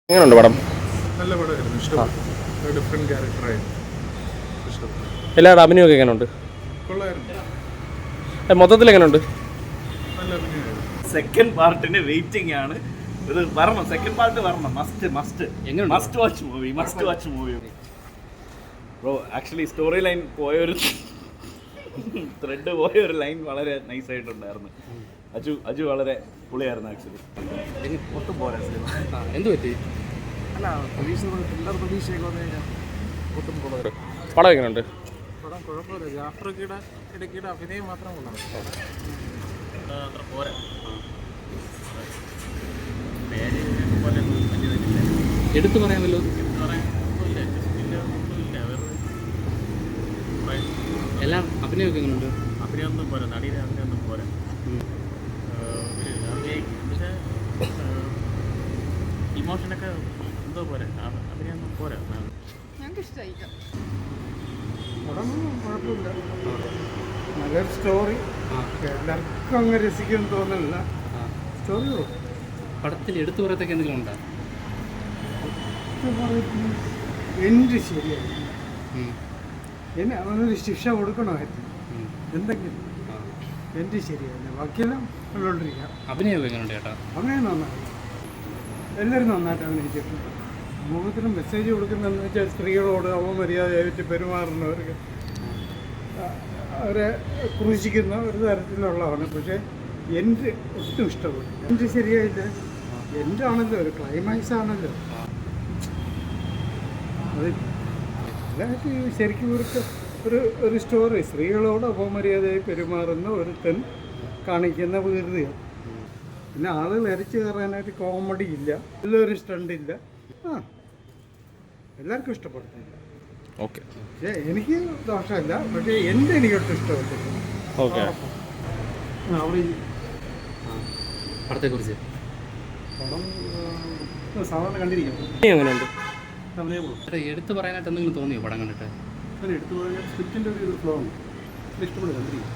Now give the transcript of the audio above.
എങ്ങനെയുണ്ട് പടം? നല്ല പടമായിരുന്നു, ഇഷ്ടപ്പെട്ടു. ഡിഫറെൻറ്റ് ക്യാരക്ടറായിരുന്നു, ഇഷ്ടപ്പെട്ടു. എല്ലാവരുടെ അഭിനയമൊക്കെ എങ്ങനെയുണ്ട്? കൊള്ളായിരുന്നു, മൊത്തത്തിൽ എങ്ങനെയുണ്ട്? നല്ല അഭിനയമായിരുന്നു. സെക്കൻഡ് പാർട്ടിന് വെയിറ്റിംഗ് ആണ്. ഇത് വരണം, സെക്കൻഡ് പാർട്ട് വരണം. Must watch movie bro. Actually story line പോയൊരു ത്രെഡ് പോയൊരു ലൈൻ വളരെ നൈസ് ആയിട്ടുണ്ടായിരുന്നു. അജു വളരെ പൊളിയായിരുന്നു ആക്ച്വലി. ഒട്ടും പോരാ സിനിമ. എന്ത് പറ്റി? അല്ല, പ്രതീക്ഷയൊക്കെ വന്നു കഴിഞ്ഞാൽ ഒട്ടും കൊള്ളാം. പടം എങ്ങനെയുണ്ട്? പടം കുഴപ്പമില്ല. ജാഫ്രിക്കയുടെ ഇടയ്ക്കിടെ അഭിനയം മാത്രം കൊള്ളാം. അത്ര പോരാ. പേര് പോലെ എടുത്തു പറയാമല്ലോ. എല്ലാം അഭിനയമൊക്കെ എങ്ങനെയുണ്ട്? അഭിനയൊന്നും പോരാ, നടിയുടെ അഭിനയൊന്നും പോരാ. ഇമോഷനൊക്കെ എന്തോ പോരാ, അഭിനയൊന്നും പോരാ. ഞങ്ങൾക്ക് ഇഷ്ടമായി. പടം കുഴപ്പമില്ല, നല്ലൊരു സ്റ്റോറി. എല്ലാവർക്കും അങ്ങ് രസിക്കുമെന്ന് തോന്നുന്നില്ല. സ്റ്റോറി പടത്തിൽ എടുത്തു പറയത്തൊക്കെ എന്തെങ്കിലും ഉണ്ടോ? എൻ്റെ ശരിയായിരുന്നു. എന്നെ അവനൊരു ശിക്ഷ കൊടുക്കണമായിരുന്നു, എന്തെങ്കിലും. എൻ്റെ ശരിയായിരുന്നു, ബാക്കിയെല്ലാം കണ്ടുകൊണ്ടിരിക്കാം. അഭിനയമൊക്കെ എങ്ങനെയുണ്ട് ചേട്ടാ? അങ്ങനെ നന്നായി, എല്ലാവരും നന്നായിട്ട് അഭിനയിച്ചിട്ടുണ്ട്. സമൂഹത്തിന് മെസ്സേജ് കൊടുക്കുന്നതെന്ന് വെച്ചാൽ സ്ത്രീകളോട് അപമര്യാദയായിട്ട് പെരുമാറുന്നവർക്ക് അവരെ ക്രൂശിക്കുന്ന ഒരു തരത്തിലുള്ളതാണ്. പക്ഷേ എൻ്റെ ഒട്ടും ഇഷ്ടപ്പെട്ടു. എൻ്റെ ശരിയായില്ല, എൻ്റെ ആണല്ലോ, ഒരു ക്ലൈമാക്സ് ആണല്ലോ അത്. അതായത് ശരിക്കും ഒരു സ്റ്റോറി, സ്ത്രീകളോട് അപമര്യാദയായി പെരുമാറുന്ന ഒരുത്തൻ കാണിക്കുന്ന വീഴ്ചയാണ്. പിന്നെ ആളുകൾ ഇരച്ചു കയറാനായിട്ട് കോമഡി ഇല്ല, എല്ലാവരും സ്റ്റണ്ടില്ല. എല്ലാവർക്കും ഇഷ്ടപ്പെടുന്നില്ല. ഓക്കെ, പക്ഷേ എനിക്ക് ദോഷമില്ല, പക്ഷേ എനിക്കൊട്ടും ഇഷ്ടപ്പെട്ടില്ല. ഓക്കെ. അവിടെ പടത്തെക്കുറിച്ച് പടം സാധാരണ കണ്ടിരിക്കുന്നു. എങ്ങനെയുണ്ട്? സമയമുള്ളൂ. എടുത്തു പറയാനായിട്ട് എന്തെങ്കിലും തോന്നിയോ പടം കണ്ടിട്ട്? എടുത്തു പറഞ്ഞാൽ സ്ക്രിപ്റ്റിൻ്റെ ഒരു ഫ്ലോ ഉണ്ട്, ഇഷ്ടപ്പെടും, കണ്ടിരിക്കും.